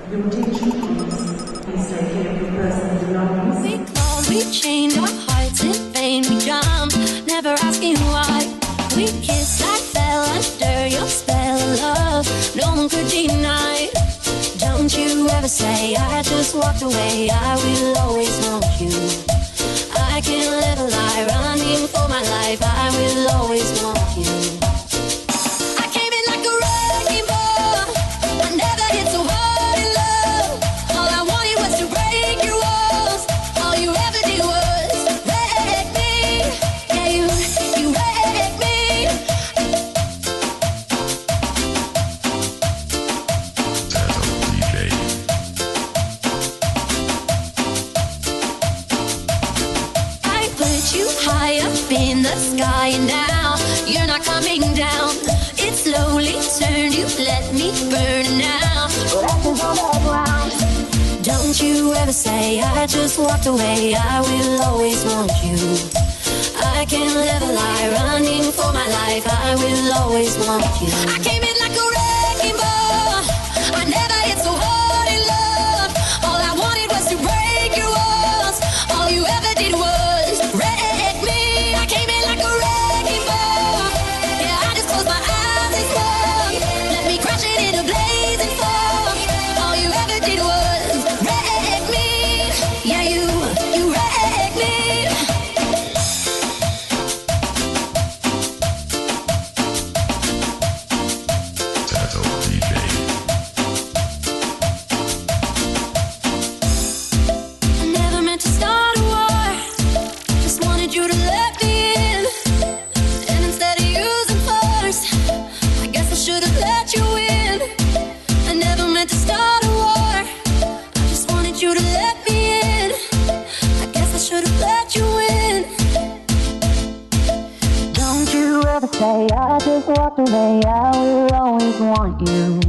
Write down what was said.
Your attention please. Please take care of your personal belongings. We clawed, we chained our hearts in vain. We jumped, never asking why. We kissed, I fell under your spell of love. No one could deny. Don't you ever say I just walked away. I will always want you. I can't live a lie, running for my life. I will always want you. I came in like a wrecking ball. I never hit so hard in love. All I wanted was to break your walls. All you ever did was wreck me. Yeah, you wrecked me. I put you high up in the sky and now you're not coming down. It slowly turned, you let me burn now. Ashes on the ground. Don't you ever say I just walked away. I will always want you. I can't live a lie, running for my life. I will always want you. I came in like a wrecking ball. I never hit so hard in love. All I wanted was to break your walls. All you ever did was wreck me. I came in like a wrecking ball. Yeah, I just closed my eyes and swung. Let me crash it in a blazing fall. All you ever did was wreck me. Yeah, you wrecked me. I never meant to start a war. Just wanted you to let me in. And instead of using force, I guess I should have let you in. I never meant to start a war. I just wanted you to let me in. I guess I should have let you in. Don't you ever say I just walked away. I will always want you.